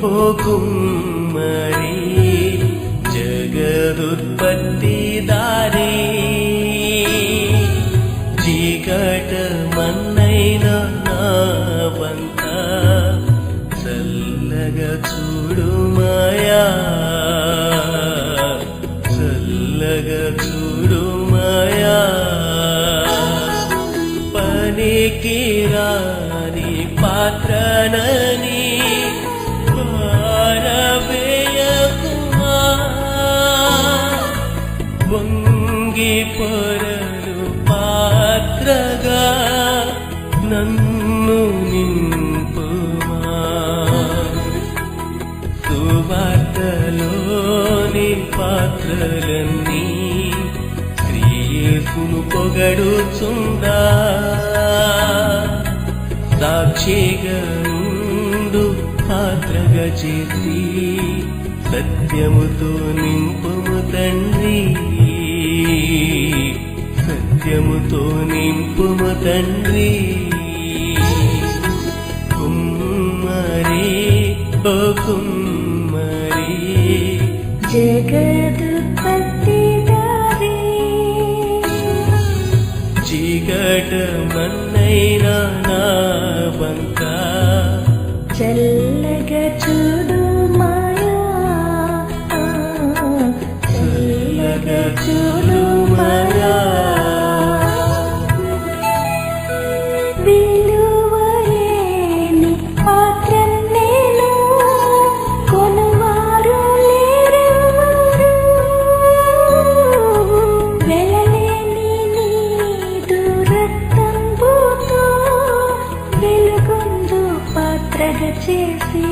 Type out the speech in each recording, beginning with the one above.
ఓ కుమ్మరి జగదుత్పత్తి దారి చీకటమన్నైన నా వంక చల్లగా చూడుమయా చల్లగా చూడుమయా పనికి రాని పాత్రనని పారవేయకుమా వంగి పొరలు పాత్రగా నన్ను నింపుమా సువార్తలోని పాత్రలన్నీ యేసును పొగడుచుందా సాక్షిగా నుండు పాత్రగా చేసి సత్యముతో నింపుము తండ్రి సత్యముతో నింపుము తండ్రి కుమ్మరి ఓ కుమ్మరి జగదుత్పత్తి చీకటమన్నైనా నా వంక చల్లగా చూడుమయా చల్లగా చూడుమయా విలువలేని పాత్ర నేను కొనువారు లేరెవరు వెలలేని నీదు రక్తంబుతో వెలుగొందు పాత్రగా చేసి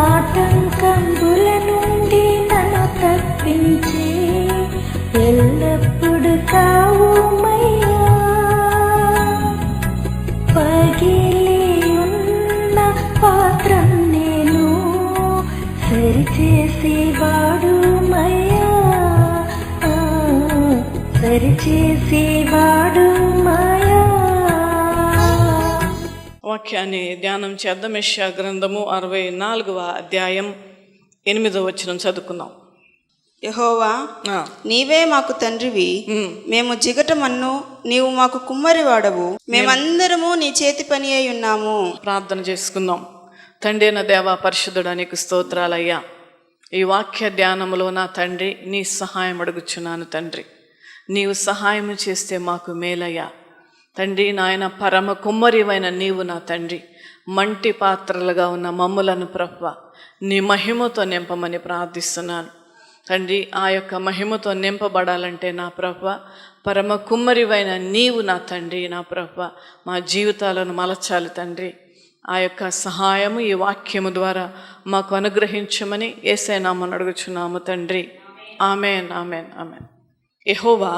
ఆటంకంబుల నుండి నన్ను తప్పించి ఎల్లప్పుడు కావుమయ్యా పగిలి ఉన్న పాత్రం నేను సరిచేసి వాడుమయ్యా సరిచేసి వాడుమయ్యా. వాక్యాన్ని ధ్యానం చేద్దాం. యెషయా గ్రంథము 64వ అధ్యాయం 8వ వచనం చదువుకుందాం. యెహోవా, నీవే మాకు తండ్రివి, మేము జిగటమన్ను, నీవు మాకు కుమ్మరి వాడవు, మేమందరము నీ చేతి పని అయి ఉన్నాము. ప్రార్థన చేసుకుందాం. తండ్రి అయిన దేవా, పరిశుద్ధుడా, నీకు స్తోత్రాలయ్యా. ఈ వాక్య ధ్యానములో నా తండ్రి నీ సహాయం అడుగుచున్నాను తండ్రి. నీవు సహాయం చేస్తే మాకు మేలయ్యా తండ్రి. నాయన పరమ కుమ్మరివైన నీవు నా తండ్రి మంటి పాత్రలుగా ఉన్న మమ్ములను ప్రభువా నీ మహిమతో నింపమని ప్రార్థిస్తున్నాను తండ్రి. ఆ యొక్క మహిమతో నింపబడాలంటే నా ప్రభువా పరమ కుమ్మరివైన నీవు నా తండ్రి నా ప్రభువా మా జీవితాలను మలచాలి తండ్రి. ఆ యొక్క సహాయము ఈ వాక్యము ద్వారా మాకు అనుగ్రహించమని యేసయ్య నామమున అడుగుచున్నాము తండ్రి. ఆమేన్, ఆమేన్, ఆమేన్. యెహోవా,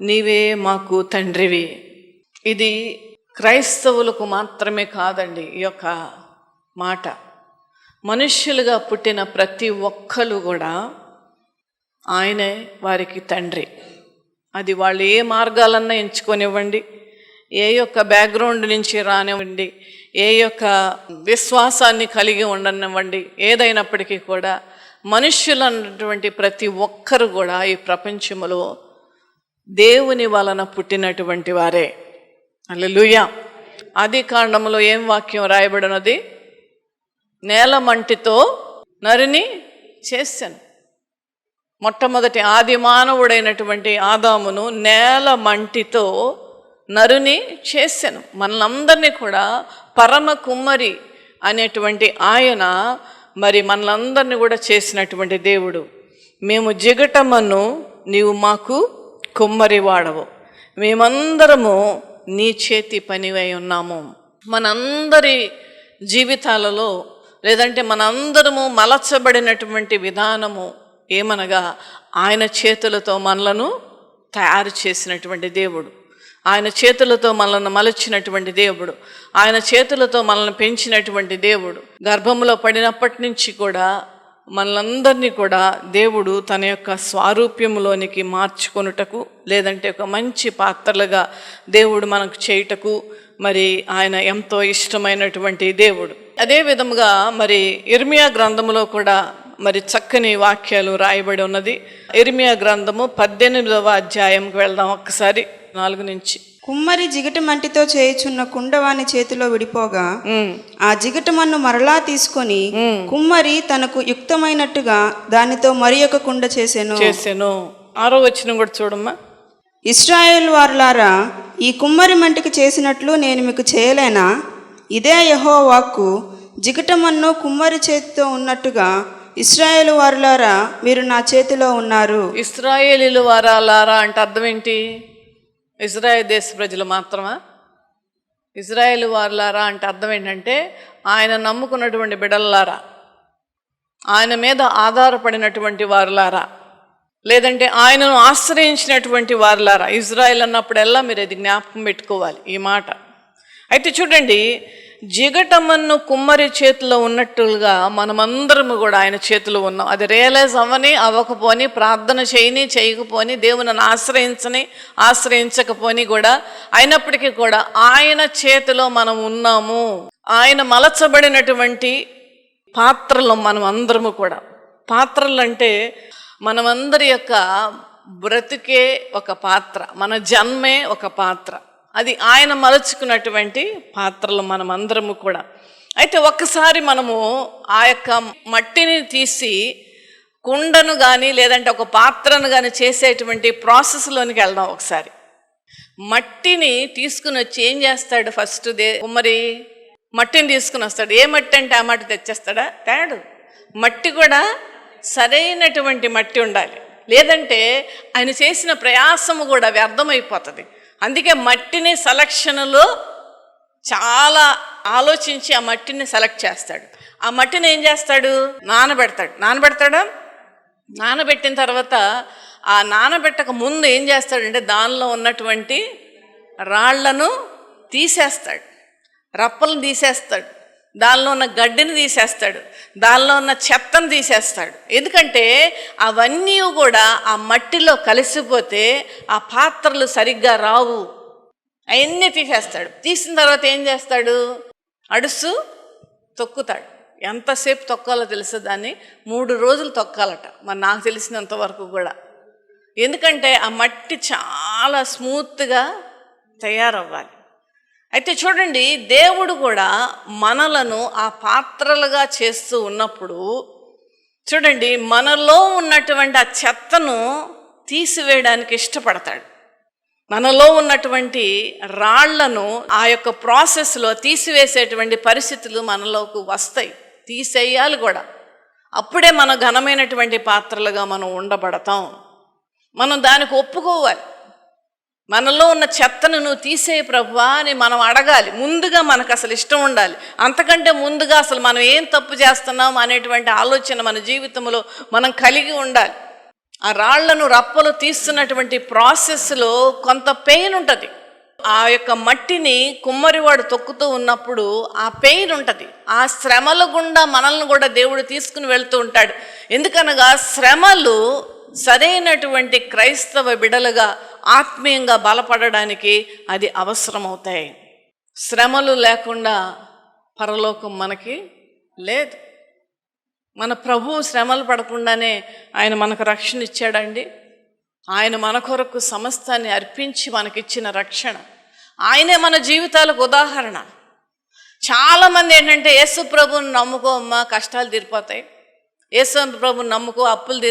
నీవే మాకు తండ్రివి. ఇది క్రైస్తవులకు మాత్రమే కాదండి. ఈ యొక్క మాట మనుష్యులుగా పుట్టిన ప్రతి ఒక్కరు కూడా ఆయనే వారికి తండ్రి. అది వాళ్ళు ఏ మార్గాలన్నా ఎంచుకొనివ్వండి, ఏ యొక్క బ్యాక్గ్రౌండ్ నుంచి రానివ్వండి, ఏ యొక్క విశ్వాసాన్ని కలిగి ఉండనివ్వండి, ఏదైనప్పటికీ కూడా మనుష్యులు అన్నటువంటి ప్రతి ఒక్కరు కూడా ఈ ప్రపంచంలో దేవుని వలన పుట్టినటువంటి వారే. హల్లెలూయా. ఆది కాండములో ఏం వాక్యం రాయబడినది? నేల మంటితో నరిని చేశాను. మొట్టమొదటి ఆది మానవుడైనటువంటి ఆదామును నేల మంటితో నరుని చేశాను. మనలందరినీ కూడా పరమ కుమ్మరి అనేటువంటి ఆయన మరి మనలందరినీ కూడా చేసినటువంటి దేవుడు. మేము జిగటమను, నీవు మాకు కుమ్మరి వాడవు, మేమందరము నీ చేతి పనివై ఉన్నాము. మనందరి జీవితాలలో లేదంటే మనందరము మలచబడినటువంటి విధానము ఏమనగా ఆయన చేతులతో మనలను తయారు చేసినటువంటి దేవుడు, ఆయన చేతులతో మనల్ని మలచినటువంటి దేవుడు, ఆయన చేతులతో మనల్ని పెంచినటువంటి దేవుడు. గర్భంలో పడినప్పటి నుంచి కూడా మనలందరినీ కూడా దేవుడు తన యొక్క స్వారూప్యములోనికి మార్చుకొనుటకు లేదంటే ఒక మంచి పాత్రలుగా దేవుడు మనకు చేయుటకు మరి ఆయన ఎంతో ఇష్టమైనటువంటి దేవుడు. అదే విధముగా మరి ఇర్మియా గ్రంథములో కూడా మరి చక్కని వాక్యాలు రాయబడి ఉన్నది. ఇర్మియా గ్రంథము 18వ అధ్యాయంకి వెళ్దాం ఒక్కసారి 4 నుంచి. కుమ్మరి జిగటి మంటితో చేయుచున్న కుండవాని చేతిలో విడిపోగా ఆ జిగటమన్ను మరలా తీసుకొని కుమ్మరి తనకు యుక్తమైనట్టుగా దానితో మరి ఒక కుండ చేసెను. 6వ వచనం కూడా చూడమ్మా. ఇశ్రాయేల్ వారులారా, ఈ కుమ్మరి మంటికి చేసినట్లు నేను మీకు చేయలేనా? ఇదే యెహోవా వాక్కు. జిగటమన్ను కుమ్మరి చేతితో ఉన్నట్టుగా ఇశ్రాయేలు వారులారా మీరు నా చేతిలో ఉన్నారు. ఇశ్రాయేలీలు వారాలారా అంటే అర్థం ఏంటి? ఇజ్రాయేల్ దేశ ప్రజలు మాత్రమా? ఇజ్రాయేల్ వారులారా అంటే అర్థం ఏంటంటే ఆయన నమ్ముకున్నటువంటి బిడ్డలారా, ఆయన మీద ఆధారపడినటువంటి వారులారా, లేదంటే ఆయనను ఆశ్రయించినటువంటి వారులారా. ఇజ్రాయేల్ అన్నప్పుడల్లా మీరు ఇది జ్ఞాపకం పెట్టుకోవాలి ఈ మాట. అయితే చూడండి, జిగటమన్ను కుమ్మరి చేతిలో ఉన్నట్టుగా మనమందరము కూడా ఆయన చేతిలో ఉన్నాం. అది రియలైజ్ అవ్వకపోని, ప్రార్థన చేయకపోని, దేవుని ఆశ్రయించకపోని కూడా అయినప్పటికీ కూడా ఆయన చేతిలో మనం ఉన్నాము. ఆయన మలచబడినటువంటి పాత్రలు మనం అందరము కూడా. పాత్రలు అంటే మనమందరి యొక్క బ్రతుకే ఒక పాత్ర, మన జన్మే ఒక పాత్ర. అది ఆయన మలుచుకున్నటువంటి పాత్రలు మనమందరము కూడా. అయితే ఒక్కసారి మనము ఆ యొక్క మట్టిని తీసి కుండను కానీ లేదంటే ఒక పాత్రను కానీ చేసేటువంటి ప్రాసెస్లోనికి వెళ్దాం. ఒకసారి మట్టిని తీసుకుని వచ్చి ఏం చేస్తాడు? ఫస్ట్ కుమ్మరి మట్టిని తీసుకుని వస్తాడు. ఏ మట్టి అంటే ఆ మట్టి తెచ్చేస్తాడా? తేడు. మట్టి కూడా సరైనటువంటి మట్టి ఉండాలి, లేదంటే ఆయన చేసిన ప్రయాసము కూడా వ్యర్థమైపోతుంది. అందుకే మట్టిని సెలక్షన్లో చాలా ఆలోచించి ఆ మట్టిని సెలెక్ట్ చేస్తాడు. ఆ మట్టిని ఏం చేస్తాడు? నానబెడతాడా? నానబెట్టిన తర్వాత ఆ నానబెట్టక ముందు ఏం చేస్తాడంటే దానిలో ఉన్నటువంటి రాళ్లను తీసేస్తాడు, రప్పలను తీసేస్తాడు, దానిలో ఉన్న గడ్డిని తీసేస్తాడు, దానిలో ఉన్న చెత్తను తీసేస్తాడు. ఎందుకంటే అవన్నీ కూడా ఆ మట్టిలో కలిసిపోతే ఆ పాత్రలు సరిగ్గా రావు. అవన్నీ తీసేస్తాడు. తీసిన తర్వాత ఏం చేస్తాడు? అడుసు తొక్కుతాడు. ఎంతసేపు తొక్కాలో తెలుసు, దాన్ని 3 రోజులు తొక్కాలట మరి నాకు తెలిసినంత వరకు కూడా. ఎందుకంటే ఆ మట్టి చాలా స్మూత్గా తయారవ్వాలి. అయితే చూడండి, దేవుడు కూడా మనలను ఆ పాత్రలుగా చేస్తూ ఉన్నప్పుడు చూడండి, మనలో ఉన్నటువంటి ఆ చెత్తను తీసివేయడానికి ఇష్టపడతాడు. మనలో ఉన్నటువంటి రాళ్లను ఆ యొక్క ప్రాసెస్లో తీసివేసేటువంటి పరిస్థితులు మనలోకి వస్తాయి, తీసేయాలి కూడా. అప్పుడే మన ఘనమైనటువంటి పాత్రలుగా మనం ఉండబడతాం. మనం దానికి ఒప్పుకోవాలి. మనలో ఉన్న చెత్తను నువ్వు తీసేయి ప్రభువా అని మనం అడగాలి. ముందుగా మనకు అసలు ఇష్టం ఉండాలి. అంతకంటే ముందుగా అసలు మనం ఏం తప్పు చేస్తున్నాం అనేటువంటి ఆలోచన మన జీవితంలో మనం కలిగి ఉండాలి. ఆ రాళ్లను రప్పలు తీస్తున్నటువంటి ప్రాసెస్లో కొంత పెయిన్ ఉంటుంది. ఆ యొక్క మట్టిని కుమ్మరివాడు తొక్కుతూ ఉన్నప్పుడు ఆ పెయిన్ ఉంటుంది. ఆ శ్రమల గుండా మనల్ని కూడా దేవుడు తీసుకుని వెళ్తూ ఉంటాడు. ఎందుకనగా శ్రమలు సరైనటువంటి క్రైస్తవ బిడలుగా ఆత్మీయంగా బలపడడానికి అది అవసరమవుతాయి. శ్రమలు లేకుండా పరలోకం మనకి లేదు. మన ప్రభువు శ్రమలు పడకుండానే ఆయన మనకు రక్షణ ఇచ్చాడండి. ఆయన మన కొరకు సమస్తాన్ని అర్పించి మనకిచ్చిన రక్షణ. ఆయనే మన జీవితాలకు ఉదాహరణ. చాలామంది ఏంటంటే యేసు ప్రభువుని నమ్ముకో అమ్మా కష్టాలు తీరిపోతాయి, యేసు ప్రభువుని నమ్ముకో అప్పులు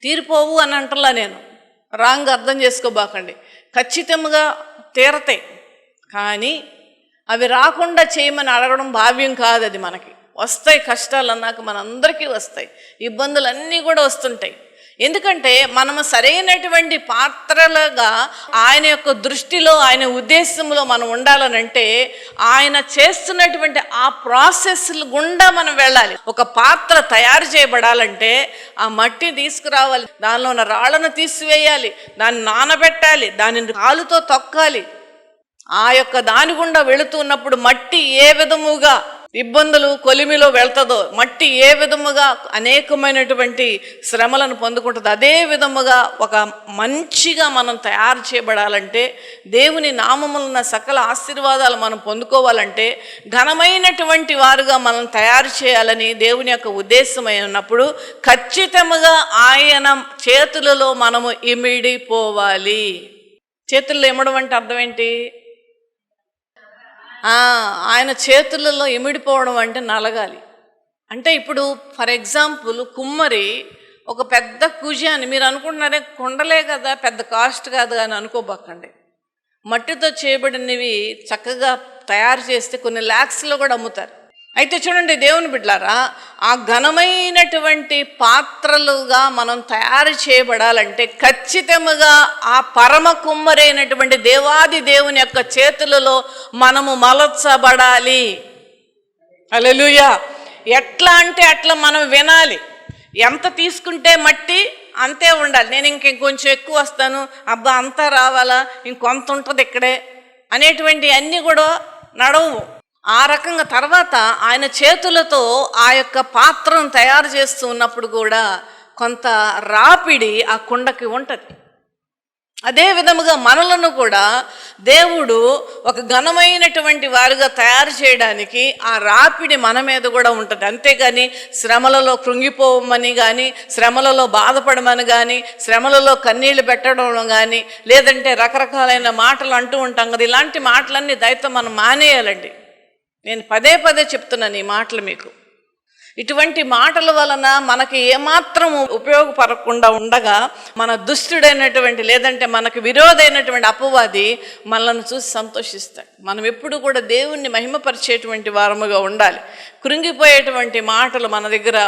తీరిపోవు అని అంటలా. నేను రాంగ్ అర్థం చేసుకోబాకండి. ఖచ్చితంగా తీరతాయి, కానీ అవి రాకుండా చేయమని అడగడం భావ్యం కాదు. అది మనకి వస్తాయి. కష్టాలు అన్నాక మనందరికీ వస్తాయి, ఇబ్బందులన్నీ కూడా వస్తుంటాయి. ఎందుకంటే మనము సరైనటువంటి పాత్రలుగా ఆయన యొక్క దృష్టిలో, ఆయన ఉద్దేశంలో మనం ఉండాలనంటే ఆయన చేస్తున్నటువంటి ఆ ప్రాసెస్లు గుండా మనం వెళ్ళాలి. ఒక పాత్ర తయారు చేయబడాలంటే ఆ మట్టి తీసుకురావాలి, దానిలో ఉన్న రాళ్లను తీసివేయాలి, దాన్ని నానబెట్టాలి, దానిని కాలుతో తొక్కాలి. ఆ యొక్క దాని గుండా వెళుతున్నప్పుడు మట్టి ఏ విధముగా ఇబ్బందులు కొలిమిలో వెళ్తుందో, మట్టి ఏ విధముగా అనేకమైనటువంటి శ్రమలను పొందుకుంటుందో, అదే విధముగా ఒక మంచిగా మనం తయారు చేయబడాలంటే, దేవుని నామములున్న సకల ఆశీర్వాదాలు మనం పొందుకోవాలంటే, ఘనమైనటువంటి వారుగా మనం తయారు చేయాలని దేవుని యొక్క ఉద్దేశమై ఉన్నప్పుడు ఖచ్చితంగా ఆయన చేతులలో మనము ఇమిడిపోవాలి. చేతుల్లో ఇమ్మడం అంటే అర్థం ఏంటి? ఆయన చేతులలో ఇమిడిపోవడం అంటే నలగాలి. అంటే ఇప్పుడు ఫర్ ఎగ్జాంపుల్ కుమ్మరి ఒక పెద్ద కుజాన్ని, మీరు అనుకుంటున్నారే కొండలే కదా, పెద్ద కాస్ట్ కాదు అని అనుకోబాకండి. మట్టితో చేయబడినవి చక్కగా తయారు చేస్తే కొన్ని ల్యాక్స్లో కూడా అమ్ముతారు. అయితే చూడండి దేవుని బిడ్డలారా, ఆ ఘనమైనటువంటి పాత్రలుగా మనం తయారు చేయబడాలంటే ఖచ్చితంగా ఆ పరమ కుమ్మరైనటువంటి దేవాది దేవుని యొక్క చేతులలో మనము మలచబడాలి. హల్లెలూయా. ఎట్లా అంటే అట్లా మనం వినాలి. ఎంత తీసుకుంటే మట్టి అంతే ఉండాలి. నేను ఇంకొంచెం ఎక్కువ వస్తాను, అబ్బా అంతా రావాలా, ఇంకొంత ఉంటుంది ఇక్కడే అనేటువంటి అన్నీ కూడా నడవు. ఆ రకంగా తర్వాత ఆయన చేతులతో ఆ యొక్క పాత్రను తయారు చేస్తూ ఉన్నప్పుడు కూడా కొంత రాపిడి ఆ కుండకి ఉంటుంది. అదే విధముగా మనలను కూడా దేవుడు ఒక ఘనమైనటువంటి వారుగా తయారు చేయడానికి ఆ రాపిడి మన మీద కూడా ఉంటుంది. అంతేగాని శ్రమలలో కృంగిపోవమని కానీ, శ్రమలలో బాధపడమని కానీ, శ్రమలలో కన్నీళ్లు పెట్టడం కానీ, లేదంటే రకరకాలైన మాటలు అంటూ ఉంటాం కదా, ఇలాంటి మాటలన్నీ దయతో మనం మానేయాలండి. నేను పదే పదే చెప్తున్నాను ఈ మాటలు మీకు. ఇటువంటి మాటల వలన మనకి ఏమాత్రం ఉపయోగపడకుండా ఉండగా మన దుష్టుడైనటువంటి లేదంటే మనకు విరోధైనటువంటి అపవాది మనల్ని చూసి సంతోషిస్తాడు. మనం ఎప్పుడు కూడా దేవుణ్ణి మహిమపరిచేటువంటి వారముగా ఉండాలి. కృంగిపోయేటువంటి మాటలు మన దగ్గర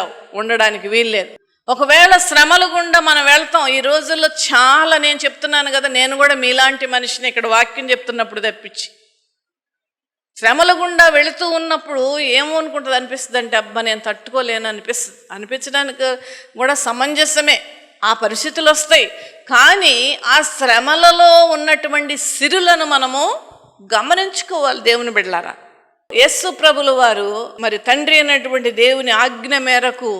ఉండడానికి వీల్లేదు. ఒకవేళ శ్రమల గుండా మనం వెళ్తాం. ఈ రోజుల్లో చాలా, నేను చెప్తున్నాను కదా, నేను కూడా మీలాంటి మనిషిని ఇక్కడ వాక్యం చెప్తున్నప్పుడు తప్పించి, శ్రమల గుండా వెళుతూ ఉన్నప్పుడు ఏమనుకుంటుంది అనిపిస్తుంది అంటే, అబ్బా నేను తట్టుకోలేను అనిపిస్తుంది. అనిపించడానికి కూడా సమంజసమే, ఆ పరిస్థితులు వస్తాయి. కానీ ఆ శ్రమలలో ఉన్నటువంటి సిరులను మనము గమనించుకోవాలి దేవుని బిడ్డలారా. యేసు ప్రభుల వారు మరి తండ్రి అయినటువంటి దేవుని ఆజ్ఞ మేరకు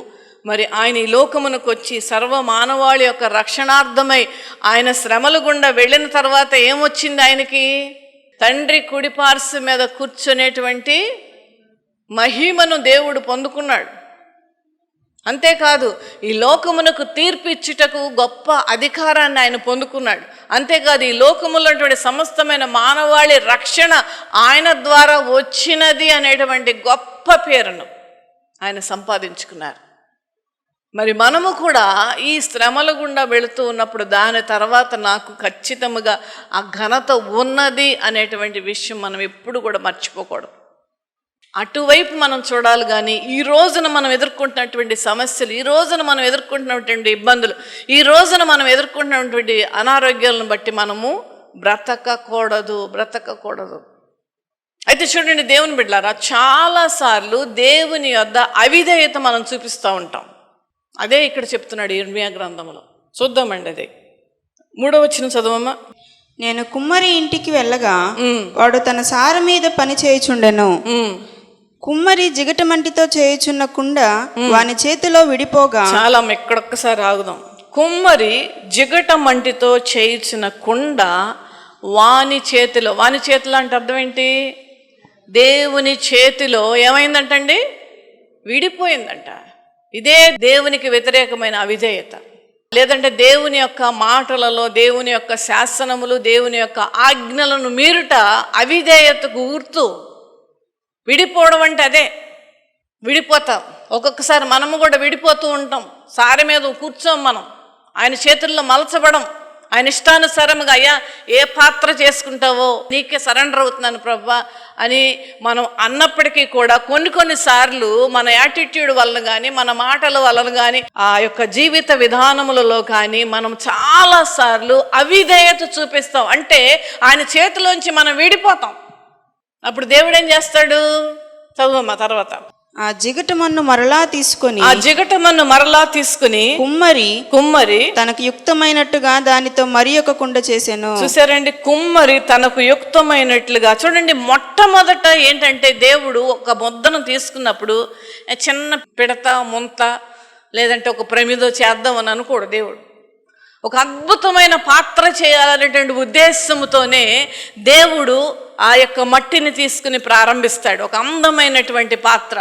మరి ఆయన ఈ లోకమునకు వచ్చి సర్వ మానవాళి యొక్క రక్షణార్థమై ఆయన శ్రమల గుండా వెళ్ళిన తర్వాత ఏమొచ్చింది ఆయనకి? తండ్రి కుడిపార్శ్వ మీద కూర్చునేటువంటి మహిమను దేవుడు పొందుకున్నాడు. అంతేకాదు ఈ లోకమునకు తీర్పు ఇచ్చుటకు గొప్ప అధికారాన్ని ఆయన పొందుకున్నాడు. అంతేకాదు ఈ లోకములో సమస్తమైన మానవాళి రక్షణ ఆయన ద్వారా వచ్చినది అనేటువంటి గొప్ప పేరును ఆయన సంపాదించుకున్నారు. మరి మనము కూడా ఈ శ్రమల గుండా వెళుతూ ఉన్నప్పుడు దాని తర్వాత నాకు ఖచ్చితంగా ఆ ఘనత ఉన్నది అనేటువంటి విషయం మనం ఎప్పుడు కూడా మర్చిపోకూడదు. అటువైపు మనం చూడాలి. కానీ ఈ రోజున మనం ఎదుర్కొంటున్నటువంటి సమస్యలు, ఈ రోజున మనం ఎదుర్కొంటున్నటువంటి ఇబ్బందులు, ఈ రోజున మనం ఎదుర్కొంటున్నటువంటి అనారోగ్యాలను బట్టి మనము బ్రతకకూడదు. అయితే చూడండి దేవుని బిడ్డలారా, చాలాసార్లు దేవుని యొద్ద అవిధేయత మనం చూపిస్తూ ఉంటాం. అదే ఇక్కడ చెప్తున్నాడు ఇర్మియా గ్రంథంలో. చూద్దామండి, అదే 3వ వచనం చదవమ్మా. నేను కుమ్మరి ఇంటికి వెళ్ళగా వాడు తన సార మీద పని చేయుచుండెను. కుమ్మరి జిగటమంటితో చేయుచున్న కుండ వాని చేతిలో విడిపోగా. చాలా ఎక్కడొక్కసారి ఆగుదాం. కుమ్మరి జిగటమంటితో చేయుచున్న కుండ వాని చేతిలో అంటే అర్థం ఏంటి? దేవుని చేతిలో ఏమైందంటండి? విడిపోయిందంట. ఇదే దేవునికి వ్యతిరేకమైన అవిధేయత. లేదంటే దేవుని యొక్క మాటలలో, దేవుని యొక్క శాసనములు, దేవుని యొక్క ఆజ్ఞలను మీరుట అవిధేయతకు గుర్తు. విడిపోవడం అంటే అదే. విడిపోతాం. ఒక్కొక్కసారి మనము కూడా విడిపోతూ ఉంటాం. సారె మీద కూర్చోం, మనం ఆయన చేతుల్లో మలచబడం. ఆయన ఇష్టానుసారముగా, అయ్యా ఏ పాత్ర చేసుకుంటావో నీకే సరెండర్ అవుతున్నాను ప్రభువా అని మనం అన్నప్పటికీ కూడా కొన్నిసార్లు మన యాటిట్యూడ్ వలన కానీ, మన మాటల వలన కానీ, ఆ యొక్క జీవిత విధానములలో కానీ మనం చాలాసార్లు అవిధేయత చూపిస్తాం. అంటే ఆయన చేతిలోంచి మనం విడిపోతాం. అప్పుడు దేవుడు ఏం చేస్తాడు? చదువమ్మా తర్వాత. ఆ జిగటమన్ను మరలా తీసుకొని ఆ జిగటమన్ను మరలా తీసుకుని కుమ్మరి తనకు యుక్తమైనట్టుగా దానితో మరి ఒక కుండ చేసెను. చూసారండి, కుమ్మరి తనకు యుక్తమైనట్లుగా. చూడండి, మొట్టమొదట ఏంటంటే దేవుడు ఒక ముద్దను తీసుకున్నప్పుడు చిన్న పిడత ముంత లేదంటే ఒక ప్రమిదో చేద్దాం అని అనుకోడు. దేవుడు ఒక అద్భుతమైన పాత్ర చేయాలనేటువంటి ఉద్దేశంతోనే దేవుడు ఆ యొక్క మట్టిని తీసుకుని ప్రారంభిస్తాడు. ఒక అందమైనటువంటి పాత్ర,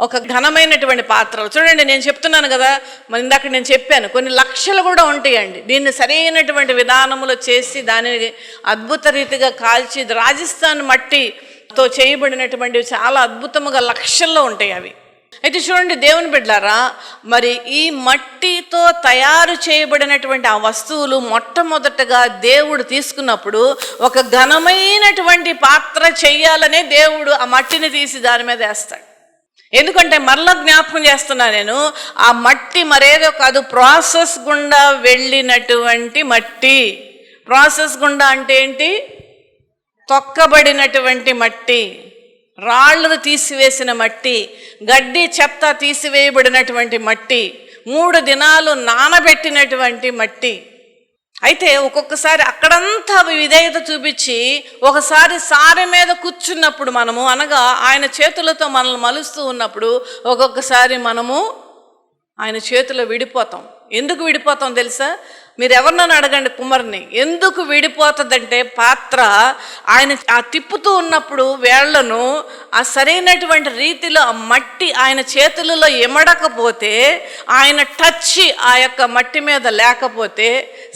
ఒక ఘనమైనటువంటి పాత్ర. చూడండి, నేను చెప్తున్నాను కదా, మరి ఇందాక నేను చెప్పాను కొన్ని లక్షలు కూడా ఉంటాయండి. దీన్ని సరైనటువంటి విధానంలో చేసి దానిని అద్భుత రీతిగా కాల్చి రాజస్థాన్ మట్టితో చేయబడినటువంటి చాలా అద్భుతముగా లక్షల్లో ఉంటాయి అవి. అయితే చూడండి దేవుని బిడ్డలారా, మరి ఈ మట్టితో తయారు చేయబడినటువంటి ఆ వస్తువులు మొట్టమొదటగా దేవుడు తీసుకున్నప్పుడు ఒక ఘనమైనటువంటి పాత్ర చెయ్యాలనే దేవుడు ఆ మట్టిని తీసి దాని మీద వేస్తాడు. ఎందుకంటే మరలా జ్ఞాపకం చేస్తున్నా నేను, ఆ మట్టి మరేదో కాదు, ప్రాసెస్ గుండా వెళ్ళినటువంటి మట్టి. ప్రాసెస్ గుండా అంటే ఏంటి? తొక్కబడినటువంటి మట్టి, రాళ్ళు తీసివేసిన మట్టి, గడ్డి చెత్త తీసివేయబడినటువంటి మట్టి, 3 దినాలు నానబెట్టినటువంటి మట్టి. అయితే ఒక్కొక్కసారి అక్కడంతా విధేయత చూపించి ఒకసారి సారె మీద కూర్చున్నప్పుడు మనము, అనగా ఆయన చేతులతో మనల్ని మలుస్తూ ఉన్నప్పుడు ఒక్కొక్కసారి మనము ఆయన చేతిలో విడిపోతాం. ఎందుకు విడిపోతాం తెలుసా? మీరు ఎవరినైనా అడగండి కుమ్మరిని, ఎందుకు విడిపోతుందంటే పాత్ర ఆయన ఆ తిప్పుతూ ఉన్నప్పుడు వేళ్లను ఆ సరైనటువంటి రీతిలో ఆ మట్టి ఆయన చేతులలో ఎమడకపోతే, ఆయన టచ్ ఆ యొక్క మట్టి మీద లేకపోతే,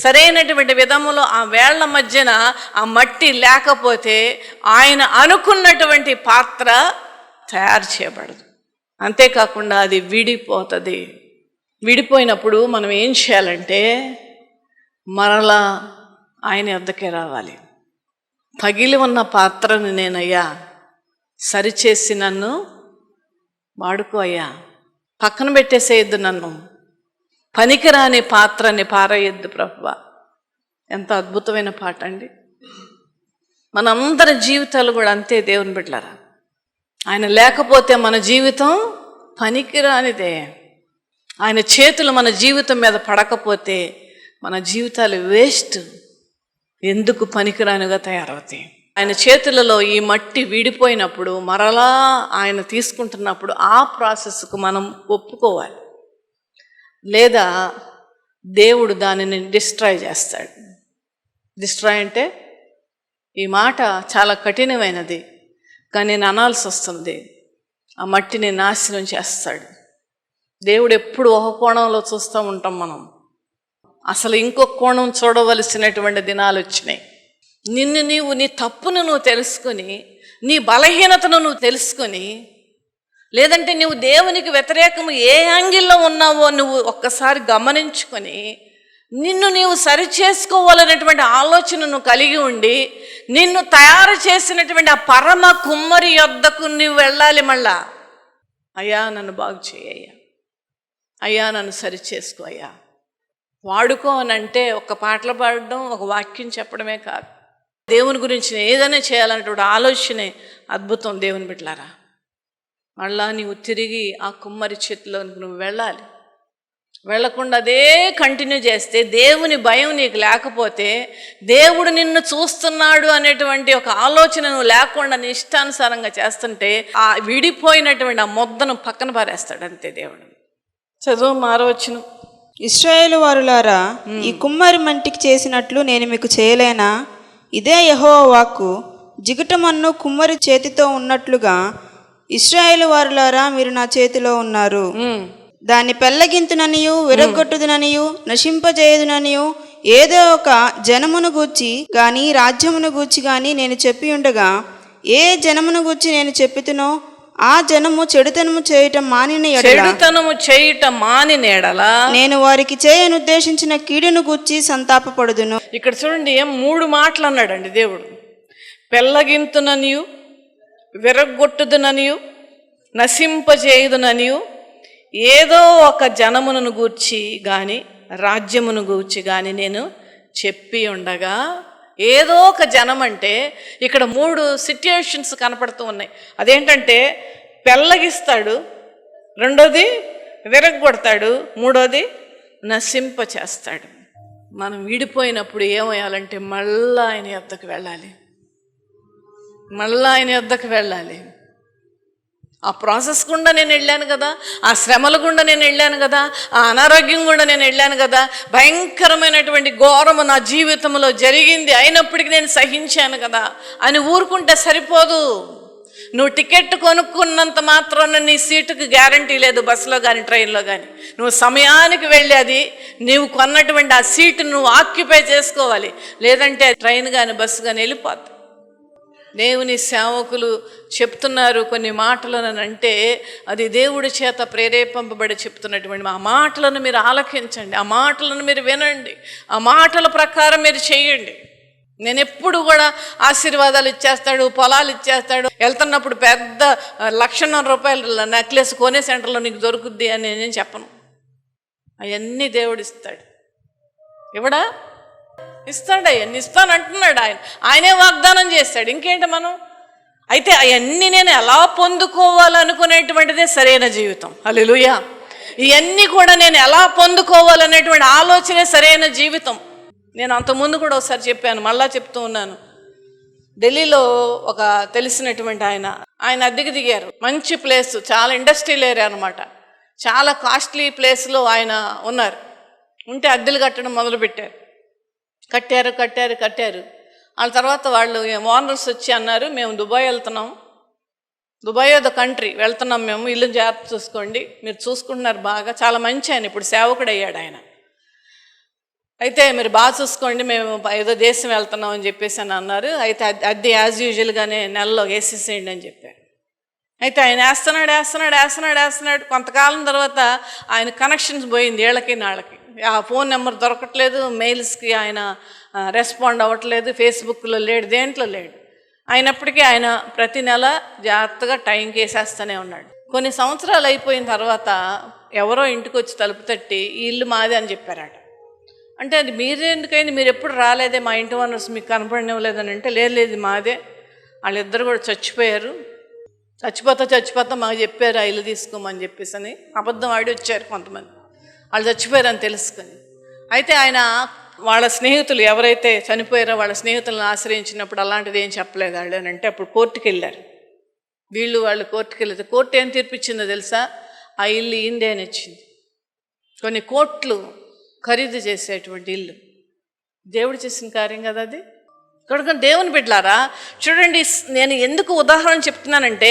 సరైనటువంటి విధములో ఆ వేళ్ల మధ్యన ఆ మట్టి లేకపోతే ఆయన అనుకున్నటువంటి పాత్ర తయారు చేయబడదు. అంతేకాకుండా అది విడిపోతుంది. విడిపోయినప్పుడు మనం ఏం చేయాలంటే మరలా ఆయన వద్దకే రావాలి. పగిలి ఉన్న పాత్రను నేనయ్యా సరిచేసి నన్ను వాడుకో అయ్యా, పక్కన పెట్టేసేయద్దు, నన్ను పనికిరాని పాత్రని పారేయద్దు ప్రభువా. ఎంత అద్భుతమైన పాట అండి. మనందరి జీవితాలు కూడా అంతే దేవుని బిడ్డలారా. ఆయన లేకపోతే మన జీవితం పనికిరానిదే. ఆయన చేతులు మన జీవితం మీద పడకపోతే మన జీవితాలు వేస్ట్, ఎందుకు పనికిరానిగా తయారవుతాయి. ఆయన చేతులలో ఈ మట్టి విడిపోయినప్పుడు మరలా ఆయన తీసుకుంటున్నప్పుడు ఆ ప్రాసెస్కు మనం ఒప్పుకోవాలి, లేదా దేవుడు దానిని డిస్ట్రాయ్ చేస్తాడు. డిస్ట్రాయ్ అంటే ఈ మాట చాలా కఠినమైనది, కానీ నేను అనాల్సి వస్తుంది. ఆ మట్టిని నాశనం చేస్తాడు. దేవుడు ఎప్పుడు ఒక కోణంలో చూస్తూ ఉంటాం మనం, అసలు ఇంకొక కోణం చూడవలసినటువంటి దినాలు వచ్చినాయి. నీవు నీ తప్పును నువ్వు తెలుసుకొని, నీ బలహీనతను నువ్వు తెలుసుకొని, లేదంటే నువ్వు దేవునికి వ్యతిరేకము ఏ యాంగిల్లో ఉన్నావో నువ్వు ఒక్కసారి గమనించుకొని నిన్ను నీవు సరిచేసుకోవాలనేటువంటి ఆలోచన నువ్వు కలిగి ఉండి, నిన్ను తయారు చేసినటువంటి ఆ పరమ కుమ్మరి యొద్దకు నువ్వు వెళ్ళాలి. మళ్ళా అయ్యా నన్ను బాగు చేయ్యా, అయ్యా నన్ను సరిచేసుకో అయ్యా, వాడుకో అని అంటే ఒక పాటలు పాడడం, ఒక వాక్యం చెప్పడమే కాదు, దేవుని గురించి ఏదైనా చేయాలనేటువంటి ఆలోచనే అద్భుతం. దేవుని బిడ్డలారా, మళ్ళా నీవు తిరిగి ఆ కుమ్మరి చేతిలోనికి నువ్వు వెళ్ళాలి. వెళ్లకుండా అదే కంటిన్యూ చేస్తే, దేవుని భయం నీకు లేకపోతే, దేవుడు నిన్ను చూస్తున్నాడు అనేటువంటి ఒక ఆలోచన నువ్వు లేకుండా నీ ఇష్టానుసారంగా చేస్తుంటే ఆ విడిపోయినటువంటి ఆ ముద్దను పక్కన పారేస్తాడు అంతే దేవుడు. చదువు 6వ వచనం. ఇశ్రాయేలు వారులారా, ఈ కుమ్మరి మంటికి చేసినట్లు నేను మీకు చేయలేనా? ఇదే యెహోవా వాక్కు. జిగటమన్ను కుమ్మరి చేతితో ఉన్నట్లుగా ఇశ్రాయేలు వారులారా మీరు నా చేతిలో ఉన్నారు. దాన్ని పెళ్లగింతుననియు విరగొట్టుదుననియు నశింపజేయుదుననియు ఏదో ఒక జనమును గూర్చి గాని రాజ్యమును గూర్చి గాని నేను చెప్పి ఉండగా, ఏ జనమును గూర్చి నేను చెప్పితునో ఆ జనము చెడుతనము చేయటం మానిన ఎడల నేను వారికి చేయనుద్దేశించిన కీడును గూర్చి సంతాపపడుదును. ఇక్కడ చూడండి 3 మాటలు అన్నాడండి దేవుడు. పెళ్లగింతుననియు విరగొట్టుదుననియు నశింపజేయుదుననియు ఏదో ఒక జనమును గూర్చి గాని రాజ్యమును గూర్చి గాని నేను చెప్పి ఉండగా, ఏదో ఒక జనం అంటే ఇక్కడ 3 సిట్యుయేషన్స్ కనపడుతూ ఉన్నాయి. అదేంటంటే పెళ్ళగిస్తాడు, రెండోది విరగొడతాడు, మూడోది నశింప చేస్తాడు. మనం విడిపోయినప్పుడు ఏమయ్యాలంటే మళ్ళా ఆయన యొద్దకు వెళ్ళాలి, మళ్ళా ఆయన యొద్దకు వెళ్ళాలి. ఆ ప్రాసెస్ గుండా నేను వెళ్ళాను కదా, ఆ శ్రమల గుండా నేను వెళ్ళాను కదా, ఆ అనారోగ్యం గుండా నేను వెళ్ళాను కదా, భయంకరమైనటువంటి ఘోరము నా జీవితంలో జరిగింది, అయినప్పటికీ నేను సహించాను కదా అని ఊరుకుంటే సరిపోదు. నువ్వు టికెట్ కొనుక్కున్నంత మాత్రాన నీ సీటుకి గ్యారంటీ లేదు, బస్సులో కానీ ట్రైన్లో కానీ. నువ్వు సమయానికి వెళ్ళి అది నీవు కొన్నటువంటి ఆ సీటు నువ్వు ఆక్యుపై చేసుకోవాలి, లేదంటే ట్రైన్ కానీ బస్సు కానీ వెళ్ళిపోద్ది. దేవుని సేవకులు చెప్తున్నారు కొన్ని మాటలను అంటే అది దేవుడి చేత ప్రేరేపింపబడి చెప్తున్నటువంటి ఆ మాటలను మీరు ఆలకించండి, ఆ మాటలను మీరు వినండి, ఆ మాటల ప్రకారం మీరు చేయండి. నేను ఎప్పుడు కూడా ఆశీర్వాదాలు ఇచ్చేస్తాడు, పొలాలు ఇచ్చేస్తాడు, వెళ్తున్నప్పుడు పెద్ద 1,00,000 రూపాయల నెక్లెస్ కొనే సెంటర్లో నీకు దొరుకుద్ది అని నేను చెప్పను. అవన్నీ దేవుడు ఇస్తాడు. ఇవ్వడా? ఇస్తాడు. అవన్నీ ఇస్తానంటున్నాడు ఆయన, ఆయనే వాగ్దానం చేస్తాడు. ఇంకేంటి మనం అయితే అవన్నీ నేను ఎలా పొందుకోవాలనుకునేటువంటిదే సరైన జీవితం. హల్లెలూయా. ఇవన్నీ కూడా నేను ఎలా పొందుకోవాలనేటువంటి ఆలోచనే సరైన జీవితం. నేను అంతకుముందు కూడా ఒకసారి చెప్పాను, మళ్ళా చెప్తూ ఉన్నాను. ఢిల్లీలో ఒక తెలిసినటువంటి ఆయన అద్దెకి దిగారు. మంచి ప్లేస్, చాలా ఇండస్ట్రియల్ ఏరియా అనమాట. చాలా కాస్ట్లీ ప్లేస్లో ఆయన ఉన్నారు. ఉంటే అద్దెలు కట్టడం మొదలుపెట్టారు. కట్టారు. వాళ్ళ తర్వాత వాళ్ళు ఓనర్స్ వచ్చి అన్నారు, మేము దుబాయ్ వెళ్తున్నాం, దుబాయ్ ద కంట్రీ వెళ్తున్నాం, మేము ఇల్లు జాగ్రత్త చూసుకోండి, మీరు చూసుకుంటున్నారు బాగా, చాలా మంచి ఆయన, ఇప్పుడు సేవకుడు అయ్యాడు ఆయన, అయితే మీరు బాగా చూసుకోండి, మేము ఏదో దేశం వెళ్తున్నాం అని చెప్పేసి అని అన్నారు. అయితే అద్దె యాజ్ యూజువల్గానే నెలలో వేసేసేయండి అని చెప్పారు. అయితే ఆయన వేస్తున్నాడు. కొంతకాలం తర్వాత ఆయన కనెక్షన్స్ పోయింది, ఏళ్ళకి నాళ్ళకి. ఆ ఫోన్ నెంబర్ దొరకట్లేదు, మెయిల్స్కి ఆయన రెస్పాండ్ అవ్వట్లేదు, ఫేస్బుక్లో లేడు, దేంట్లో లేడు. అయినప్పటికీ ఆయన ప్రతి నెల జాగ్రత్తగా టైంకి వేసేస్తూనే ఉన్నాడు. కొన్ని సంవత్సరాలు అయిపోయిన తర్వాత ఎవరో ఇంటికి వచ్చి తలుపు తట్టి ఈ ఇల్లు మాదే అని చెప్పారట. అంటే అది మీరెందుకైంది, మీరు ఎప్పుడు రాలేదే, మా ఇంటి ఓనర్స్ మీకు కనపడనివ్వలేదని అంటే లేదు మాదే, వాళ్ళిద్దరు కూడా చచ్చిపోయారు, చచ్చిపోతా మాకు చెప్పారు ఆ ఇల్లు తీసుకోమని చెప్పేసి అని అబద్ధం ఆడి వచ్చారు కొంతమంది, వాళ్ళు చచ్చిపోయారని తెలుసుకొని. అయితే ఆయన వాళ్ళ స్నేహితులు ఎవరైతే చనిపోయారో వాళ్ళ స్నేహితులను ఆశ్రయించినప్పుడు అలాంటిది ఏం చెప్పలేదు వాళ్ళు అని అంటే అప్పుడు కోర్టుకు వెళ్ళారు. వాళ్ళు కోర్టుకు వెళ్ళారు. కోర్టు ఏం తీర్పిచ్చిందో తెలుసా? ఆ ఇల్లు ఈందే అని ఇచ్చింది. కొన్ని కోట్లు ఖరీదు చేసేటువంటి ఇల్లు. దేవుడు చేసిన కార్యం కదా అది. కనుక దేవుని బిడ్డలారా చూడండి, నేను ఎందుకు ఉదాహరణ చెప్తున్నానంటే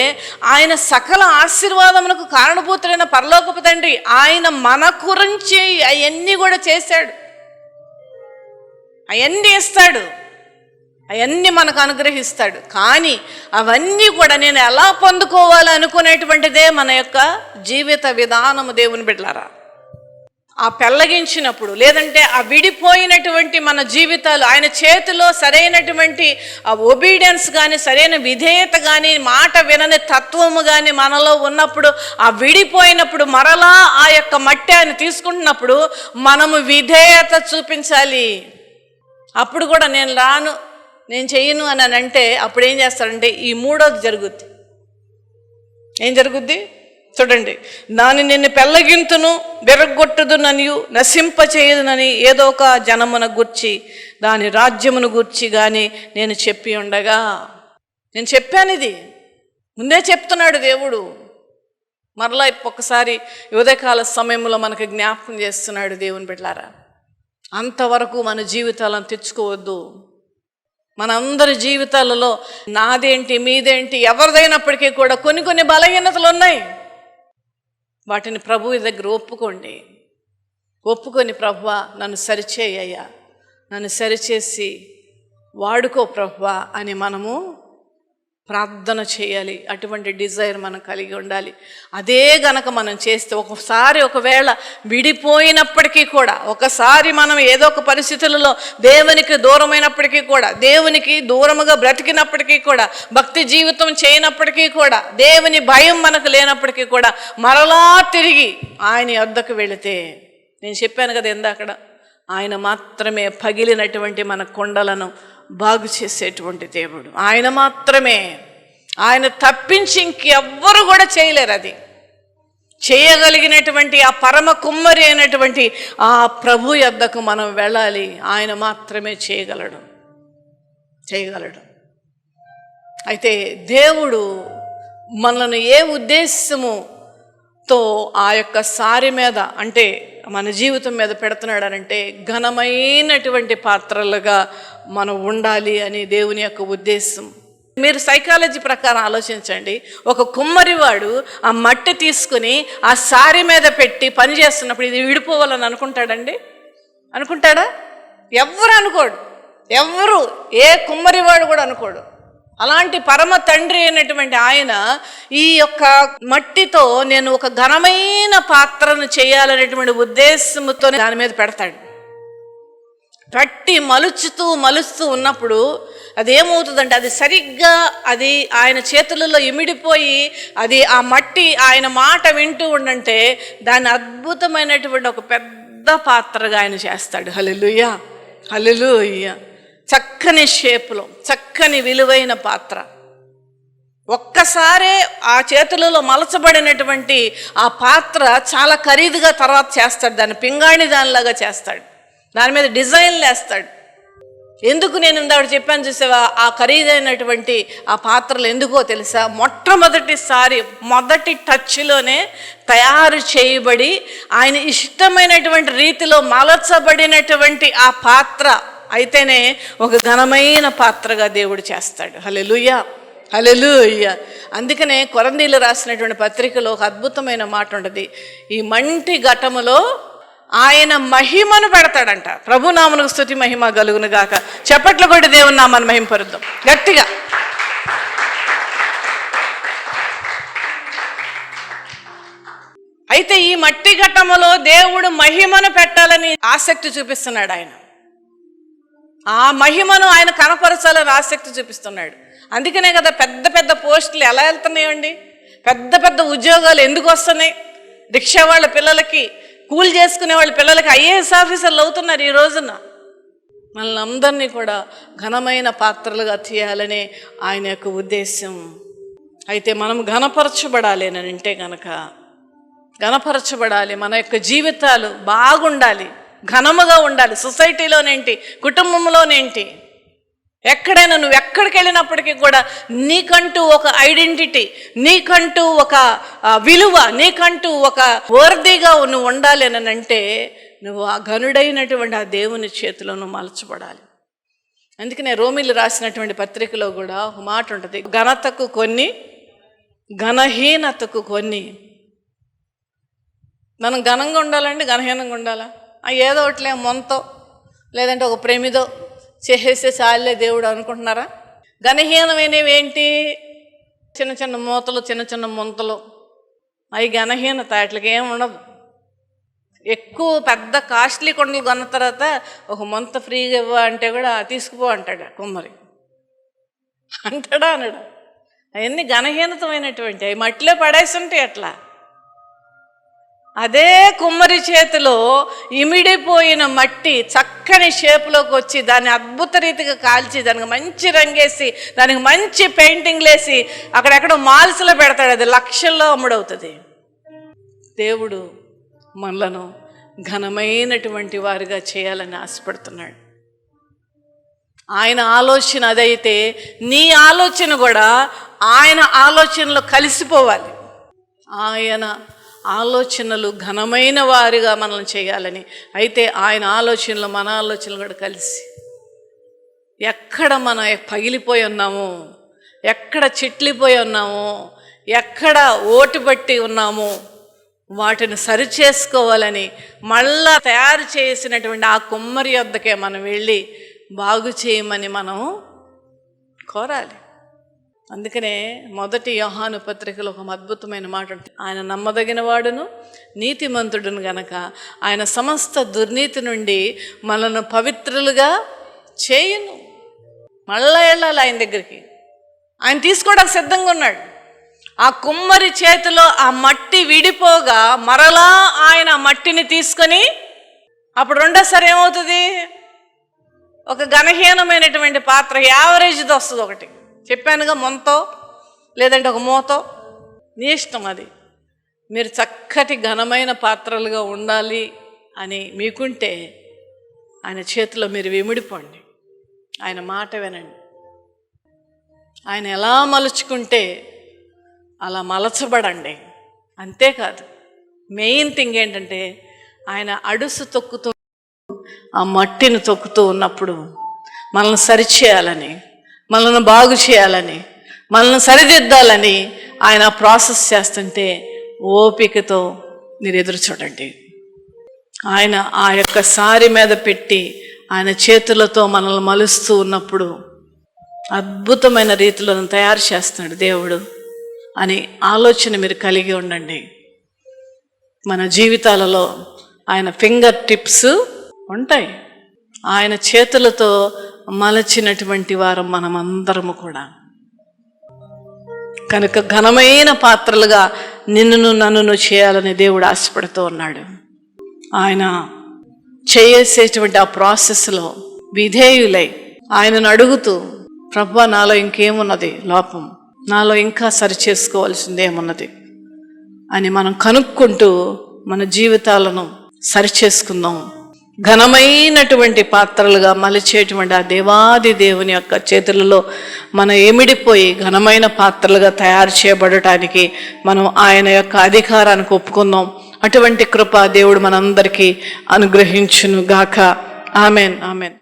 ఆయన సకల ఆశీర్వాదములకు కారణభూతులైన పరలోకపు తండ్రి, ఆయన మన గురించి అవన్నీ కూడా చేశాడు, అవన్నీ ఇస్తాడు, అవన్నీ మనకు అనుగ్రహిస్తాడు. కానీ అవన్నీ కూడా నేను ఎలా పొందుకోవాలి అనుకునేటువంటిదే మన యొక్క జీవిత విధానము. దేవుని బిడ్డలారా, ఆ పెళ్ళగించినప్పుడు లేదంటే ఆ విడిపోయినటువంటి మన జీవితాలు ఆయన చేతిలో సరైనటువంటి ఆ ఒబీడియన్స్ కానీ, సరైన విధేయత కానీ, మాట వినని తత్వము కానీ మనలో ఉన్నప్పుడు, ఆ విడిపోయినప్పుడు మరలా ఆ యొక్క మట్టి ఆయన తీసుకుంటున్నప్పుడు మనము విధేయత చూపించాలి. అప్పుడు కూడా నేను రాను, నేను చెయ్యను అని అంటే అప్పుడు ఏం చేస్తాడంటే ఈ మూడోది జరుగుద్ది. ఏం జరుగుద్ది చూడండి, దాన్ని నిన్ను పెళ్ళగింతును విరగొట్టుదుననియు నశింపచేయుదునని ఏదో ఒక జనమున గూర్చి దాని రాజ్యమును గూర్చి కానీ నేను చెప్పి ఉండగా, నేను చెప్పాను, ఇది ముందే చెప్తున్నాడు దేవుడు. మరలా ఒక్కసారి ఉదయకాల సమయంలో మనకు జ్ఞాపకం చేస్తున్నాడు. దేవుని బిడ్డలారా, అంతవరకు మన జీవితాలను తెచ్చుకోవద్దు. మనందరి జీవితాలలో నాదేంటి మీదేంటి ఎవరిదైనప్పటికీ కూడా కొన్ని బలహీనతలు ఉన్నాయి. వాటిని ప్రభువు దగ్గర ఒప్పుకొని ప్రభువా నన్ను సరిచేయ్యా, నన్ను సరిచేసి వాడుకో ప్రభువా అని మనము ప్రార్థన చేయాలి. అటువంటి డిజైర్ మనం కలిగి ఉండాలి. అదే గనక మనం చేస్తే ఒకవేళ విడిపోయినప్పటికీ కూడా, ఒకసారి మనం ఏదో ఒక పరిస్థితులలో దేవునికి దూరమైనప్పటికీ కూడా, దేవునికి దూరముగా బ్రతికినప్పటికీ కూడా, భక్తి జీవితం చేయనప్పటికీ కూడా, దేవుని భయం మనకు లేనప్పటికీ కూడా మరలా తిరిగి ఆయన వద్దకు వెళితే, నేను చెప్పాను కదా ఇందాకడ, ఆయన మాత్రమే పగిలినటువంటి మన కొండలను బాగు చేసేటువంటి దేవుడు. ఆయన మాత్రమే ఆయన తప్పించి ఇంకెవ్వరు కూడా చేయలేరు. అది చేయగలిగినటువంటి ఆ పరమ కుమ్మరి అయినటువంటి ఆ ప్రభు యొద్దకు మనం వెళ్ళాలి. ఆయన మాత్రమే చేయగలడు. అయితే దేవుడు మనల్ని ఏ ఉద్దేశముతో ఆ యొక్క సారి మీద అంటే మన జీవితం మీద పెడుతున్నాడనంటే ఘనమైనటువంటి పాత్రలుగా మనం ఉండాలి అని దేవుని యొక్క ఉద్దేశం. మీరు సైకాలజీ ప్రకారం ఆలోచించండి. ఒక కుమ్మరివాడు ఆ మట్టి తీసుకుని ఆ సారి మీద పెట్టి పని చేస్తున్నప్పుడు ఇది విడిపోవాలని అనుకుంటాడండి? అనుకుంటాడా? ఎవ్వరు అనుకోడు. ఎవ్వరు, ఏ కుమ్మరివాడు కూడా అనుకోడు. అలాంటి పరమ తండ్రి అయినటువంటి ఆయన ఈ యొక్క మట్టితో నేను ఒక ఘనమైన పాత్రను చేయాలనేటువంటి ఉద్దేశంతో దాని మీద పెడతాడు. పెట్టి మలుస్తూ ఉన్నప్పుడు అదేమవుతుందంటే అది సరిగ్గా అది ఆయన చేతులలో ఇమిడిపోయి అది ఆ మట్టి ఆయన మాట వింటూ ఉండంటే దాన్ని అద్భుతమైనటువంటి ఒక పెద్ద పాత్రగా ఆయన చేస్తాడు. హల్లెలూయా, హల్లెలూయా. చక్కని షేపులో చక్కని విలువైన పాత్ర. ఒక్కసారే ఆ చేతులలో మలచబడినటువంటి ఆ పాత్ర చాలా ఖరీదుగా తర్వాత చేస్తాడు. దాన్ని పింగాణి దానిలాగా చేస్తాడు. దాని మీద డిజైన్లు వేస్తాడు. ఎందుకు నేను ఇందాక చెప్పాను చూసావా, ఆ ఖరీదైనటువంటి ఆ పాత్రలు ఎందుకో తెలుసా? మొదటి టచ్లోనే తయారు చేయబడి ఆయన ఇష్టమైనటువంటి రీతిలో మలచబడినటువంటి ఆ పాత్ర అయితేనే ఒక ఘనమైన పాత్రగా దేవుడు చేస్తాడు. హల్లెలూయా, హల్లెలూయా. అందుకనే కొరంథీయులు రాసినటువంటి పత్రికలో ఒక అద్భుతమైన మాట ఉంటుంది. ఈ మంటి ఘటములో ఆయన మహిమను పెడతాడంట. ప్రభునామమునకు స్తుతి మహిమ కలుగును గాక. చప్పట్లు కొట్టి దేవుని నామాన్ని మహిమపరుద్దాం గట్టిగా. అయితే ఈ మట్టి ఘట్టములో దేవుడు మహిమను పెట్టాలని ఆసక్తి చూపిస్తున్నాడు. ఆయన ఆ మహిమను ఆయన కనపరచాలని ఆసక్తి చూపిస్తున్నాడు. అందుకనే కదా పెద్ద పెద్ద పోస్టులు ఎలా వెళ్తున్నాయండి, పెద్ద పెద్ద ఉద్యోగాలు ఎందుకు వస్తున్నాయి? రిక్షా వాళ్ళ పిల్లలకి, కూలి చేసుకునే వాళ్ళ పిల్లలకి ఐఏఎస్ ఆఫీసర్లు అవుతున్నారు ఈ రోజున. మనల్ని అందరినీ కూడా ఘనమైన పాత్రలుగా తీయాలనే ఆయన యొక్క ఉద్దేశం. అయితే మనం ఘనపరచబడాలి అని అంటే కనుక ఘనపరచబడాలి. మన యొక్క జీవితాలు బాగుండాలి, ఘనముగా ఉండాలి. సొసైటీలోనేంటి, కుటుంబంలోనేంటి, ఎక్కడైనా నువ్వు ఎక్కడికి వెళ్ళినప్పటికీ కూడా నీకంటూ ఒక ఐడెంటిటీ, నీకంటూ ఒక విలువ, నీకంటూ ఒక వర్దిగా నువ్వు ఉండాలి అని అంటే నువ్వు ఆ ఘనుడైనటువంటి ఆ దేవుని చేతిలో నువ్వు మలచబడాలి. అందుకనే రోమీలు రాసినటువంటి పత్రికలో కూడా ఒక మాట ఉంటుంది, ఘనతకు కొన్ని, ఘనహీనతకు కొన్ని. మనం ఘనంగా ఉండాలండి, ఘనహీనంగా ఉండాలా? ఏదో ఒకటిలే మొంతో లేదంటే ఒక ప్రేమిదో చేసేస్తే చాలే దేవుడు అనుకుంటున్నారా? ఘనహీనమైనవి ఏంటి? చిన్న చిన్న మూతలు, చిన్న చిన్న ముంతలు, అవి ఘనహీనత. అట్లకి ఏం ఉండదు. ఎక్కువ పెద్ద కాస్ట్లీ కొండలు కొన్న తర్వాత ఒక ముంత ఫ్రీగా ఇవ్వ అంటే కూడా తీసుకుపో అంటాడు కుమ్మరి. అంటాడా అనడా? అవన్నీ ఘనహీనతమైనటువంటి, అవి మట్టిలో పడేస్తుంటాయి. అట్లా అదే కుమ్మరి చేతిలో ఇమిడిపోయిన మట్టి చక్కని షేపులోకి వచ్చి దాన్ని అద్భుత రీతిగా కాల్చి దానికి మంచి రంగేసి దానికి మంచి పెయింటింగ్లు వేసి అక్కడెక్కడో మాల్స్లో పెడతాడు. అది లక్షల్లో అమ్ముడవుతుంది. దేవుడు మనలను ఘనమైనటువంటి వారిగా చేయాలని ఆశపడుతున్నాడు. ఆయన ఆలోచన అదైతే నీ ఆలోచన కూడా ఆయన ఆలోచనలో కలిసిపోవాలి. ఆయన ఆలోచనలు ఘనమైన వారిగా మనల్ని చేయాలని. అయితే ఆయన ఆలోచనలు మన ఆలోచనలు కూడా కలిసి ఎక్కడ మనం పగిలిపోయి ఉన్నామో, ఎక్కడ చిట్లిపోయి ఉన్నామో, ఎక్కడ ఓటుబట్టి ఉన్నామో వాటిని సరిచేసుకోవాలని మళ్ళా తయారు చేసినటువంటి ఆ కుమ్మరి వద్దకే మనం వెళ్ళి బాగు చేయమని మనం కోరాలి. అందుకనే మొదటి యోహాను పత్రికలో ఒక అద్భుతమైన మాట ఉంటుంది, ఆయన నమ్మదగిన వాడును నీతిమంతుడును గనక ఆయన సమస్త దుర్నీతి నుండి మనను పవిత్రులుగా చేయును. మళ్ళా వెళ్ళాలి ఆయన దగ్గరికి. ఆయన తీసుకోవడానికి సిద్ధంగా ఉన్నాడు. ఆ కుమ్మరి చేతిలో ఆ మట్టి విడిపోగా మరలా ఆయన మట్టిని తీసుకొని అప్పుడు రెండోసారి ఏమవుతుంది? ఒక ఘనహీనమైనటువంటి పాత్ర, యావరేజ్ది వస్తుంది. ఒకటి చెప్పానుగా, మొంతో లేదంటే ఒక మూతో, నీ ఇష్టం అది. మీరు చక్కటి ఘనమైన పాత్రలుగా ఉండాలి అని మీకుంటే ఆయన చేతిలో మీరు విమిడిపోండి, ఆయన మాట వినండి. ఆయన ఎలా మలుచుకుంటే అలా మలచబడండి. అంతేకాదు, మెయిన్ థింగ్ ఏంటంటే ఆయన అడుసు తొక్కుతూ, ఆ మట్టిని తొక్కుతూ ఉన్నప్పుడు మనల్ని సరిచేయాలని, మనల్ని బాగు చేయాలని, మనల్ని సరిదిద్దాలని ఆయన ప్రాసెస్ చేస్తుంటే ఓపికతో మీరు ఎదురు చూడండి. ఆయన ఆ యొక్క సారి మీద పెట్టి ఆయన చేతులతో మనల్ని మలుస్తూ ఉన్నప్పుడు అద్భుతమైన రీతిలో తయారు చేస్తున్నాడు దేవుడు అని ఆలోచన మీరు కలిగి ఉండండి. మన జీవితాలలో ఆయన ఫింగర్ టిప్స్ ఉంటాయి. ఆయన చేతులతో మలచినటువంటి వారు మనమందరము కూడా. కనుక ఘనమైన పాత్రలుగా నిన్ను నన్ను చేయాలని దేవుడు ఆశపడుతూ ఉన్నాడు. ఆయన చేసేటువంటి ఆ ప్రాసెస్లో విధేయులై ఆయనను అడుగుతూ, ప్రభువా నాలో ఇంకేమున్నది లోపం, నాలో ఇంకా సరి చేసుకోవాల్సింది ఏమున్నది అని మనం కనుక్కుంటూ మన జీవితాలను సరిచేసుకుందాం. ఘనమైనటువంటి పాత్రలుగా మలిచేటువంటి ఆ దేవాది దేవుని యొక్క చేతులలో మనం ఎమిడిపోయి ఘనమైన పాత్రలుగా తయారు చేయబడటానికి మనం ఆయన యొక్క అధికారానికి ఒప్పుకుందాం. అటువంటి కృప దేవుడు మనందరికీ అనుగ్రహించును గాక. Amen, amen.